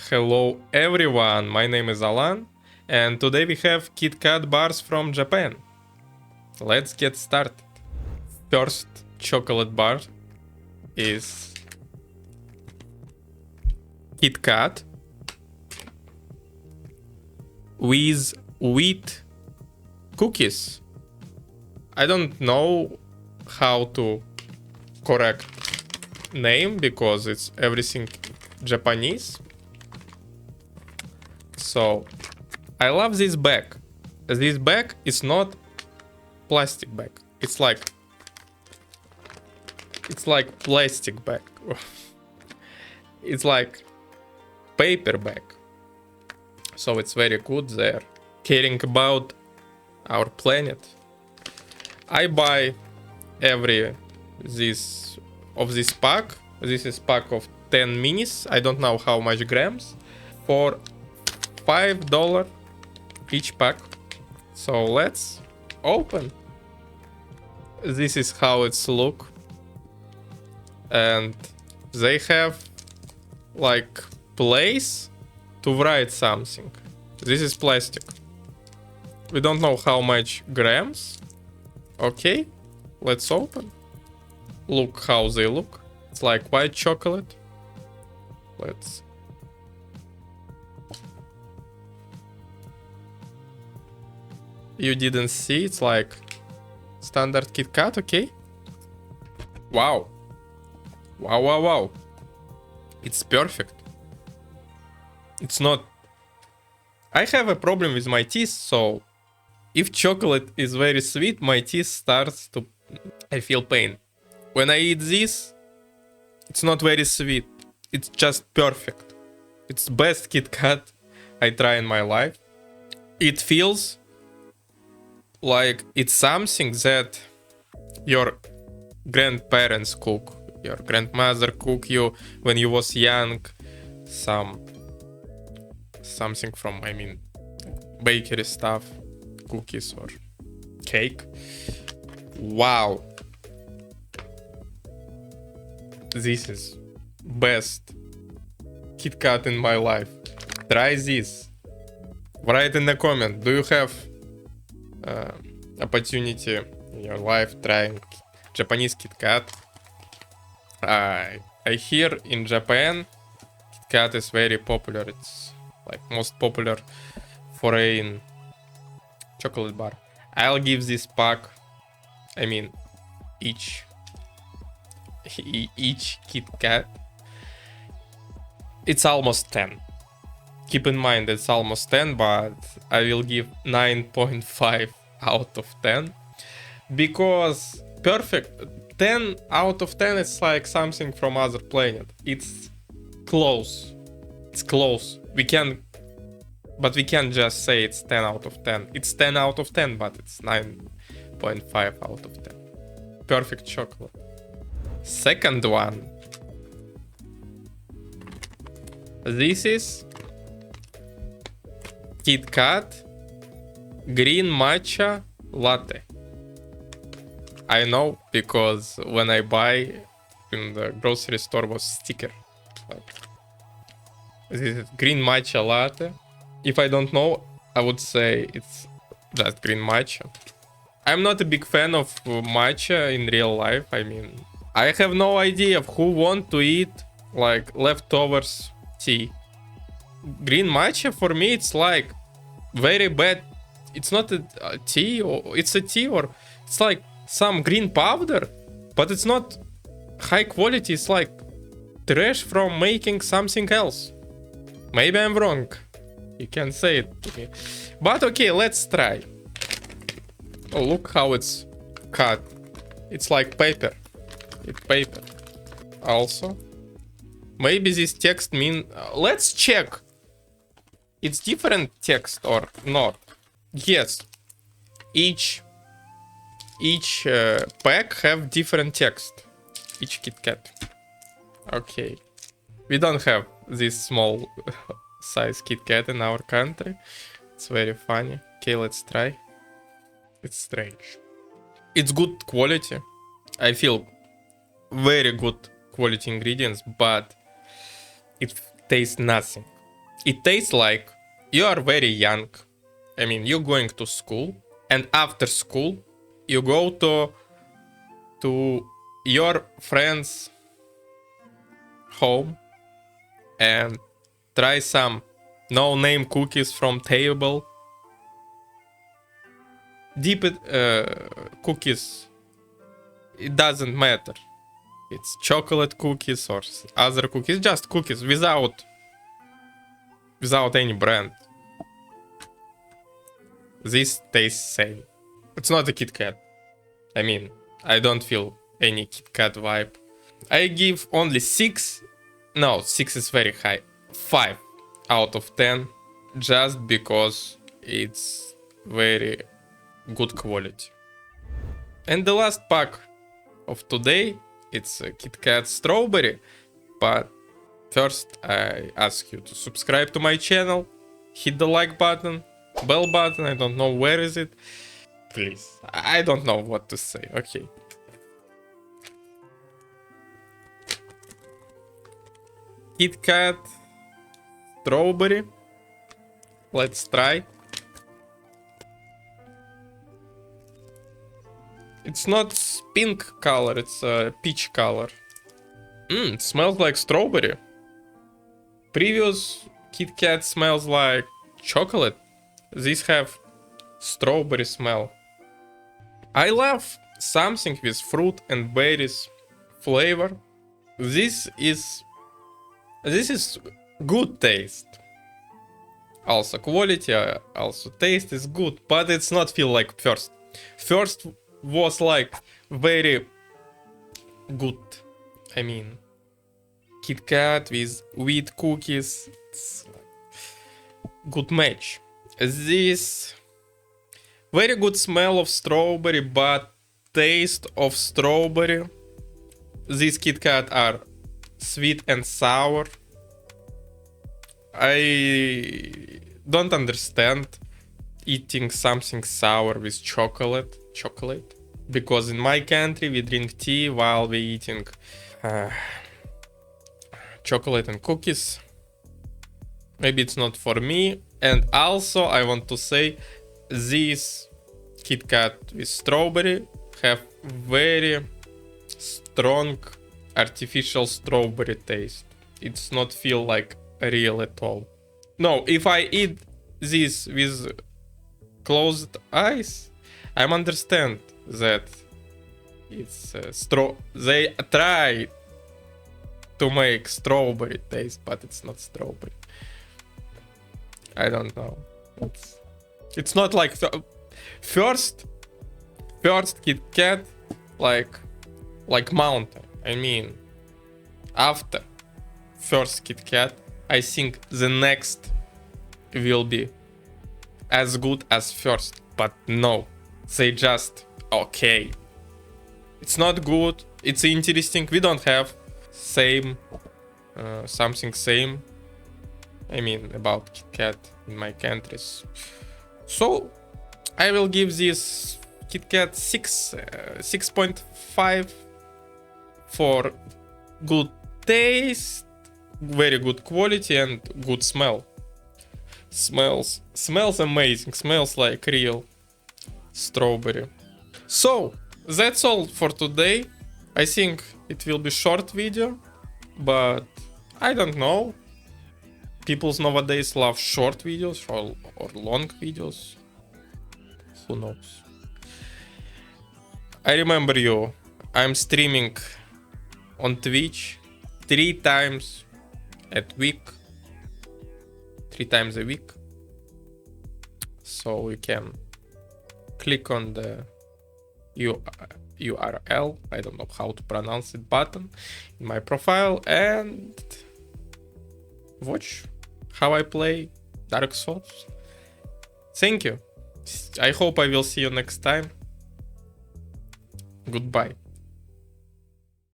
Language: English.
Hello everyone, my name is Alan, and today we have KitKat bars from Japan. Let's get started. First chocolate bar is KitKat with wheat cookies. I don't know how to correct name because it's everything Japanese. So I love this bag. This bag is not plastic bag. It's like plastic bag. It's like paper bag. So it's very good there. Caring about our planet. I buy every this pack. This is pack of 10 minis. I don't know how much grams. For $5 each pack. So let's open. This is how it's look. And they have like place to write something. This is plastic. We don't know how much grams. Okay, let's open. Look how they look. It's like white chocolate. Let's. You didn't see, it's like standard KitKat, okay? Wow. Wow. It's perfect. It's not. I have a problem with my teeth, so if chocolate is very sweet, my teeth starts to. I feel pain. When I eat this, it's not very sweet. It's just perfect. It's best KitKat I try in my life. It feels like it's something that your grandparents cook, your grandmother cook you when you was young. Something from, bakery stuff, cookies or cake. Wow. This is best KitKat in my life. Try this. Write in the comment. Do you have opportunity in your life trying Japanese KitKat? I hear in Japan KitKat is very popular. It's like most popular foreign chocolate bar. I'll give this pack, each KitKat, it's almost 10. Keep in mind it's almost 10, but I will give 9.5 out of 10 because perfect. 10 out of 10 is like something from other planet. It's close. We can't just say it's 10 out of 10. It's 10 out of 10, but it's 9.5 out of 10. Perfect chocolate. Second one. This is KitKat green matcha latte. I know because when I buy in the grocery store was sticker. But this is green matcha latte. If I don't know, I would say it's just green matcha. I'm not a big fan of matcha in real life. I have no idea of who want to eat like leftovers tea. Green matcha for me it's like very bad. It's not a tea, or it's a tea, or it's like some green powder, but it's not high quality. It's like trash from making something else. Maybe I'm wrong. You can say it to me. But okay, let's try. Oh, look how it's cut. It's like paper. It's paper. Also, maybe this text mean. Let's check. It's different text or not? Yes. Each pack have different text. Each KitKat. Okay. We don't have this small size KitKat in our country. It's very funny. Okay, let's try. It's strange. It's good quality. I feel very good quality ingredients, but it tastes nothing. It tastes like you are very young. I mean, you're going to school, and after school, you go to your friend's home and try some no-name cookies from table. Deep cookies, it doesn't matter. It's chocolate cookies or other cookies, just cookies without any brand. This tastes same. It's not a KitKat. I mean, I don't feel any KitKat vibe. I give only 6. No, 6 is very high. 5 out of 10, just because it's very good quality. And the last pack of today, it's a KitKat strawberry. But first, I ask you to subscribe to my channel, hit the like button, bell button. I don't know where is it. Please, I don't know what to say. Okay. KitKat strawberry. Let's try. It's not pink color, it's a peach color. It smells like strawberry. Previous KitKat smells like chocolate. These have strawberry smell. I love something with fruit and berries flavor. This is good taste. Also quality, also taste is good, but it's not feel like first. First was like very good. I mean, KitKat with wheat cookies, it's good match. This very good smell of strawberry, but taste of strawberry. These KitKat are sweet and sour. I don't understand eating something sour with chocolate, because in my country we drink tea while we eating chocolate and cookies. Maybe it's not for me. And also I want to say this KitKat with strawberry have very strong artificial strawberry taste. It's not feel like real at all. No, if I eat this with closed eyes, I understand that it's they try to make strawberry taste, but it's not strawberry. I don't know. It's not like first KitKat like mountain. I mean, after first KitKat, I think the next will be as good as first, but no, they just okay. It's not good. It's interesting. We don't have same something same. I mean about KitKat in my countries. So I will give this KitKat 6.5 for good taste, very good quality and good smell. Smells amazing. Smells like real strawberry. So that's all for today. I think it will be short video, but I don't know. People nowadays love short videos or long videos. Who knows? I remember you. I'm streaming on Twitch 3 times a week. So you can click on the URL, I don't know how to pronounce it, button in my profile and watch how I play Dark Souls. Thank you. I hope I will see you next time. Goodbye.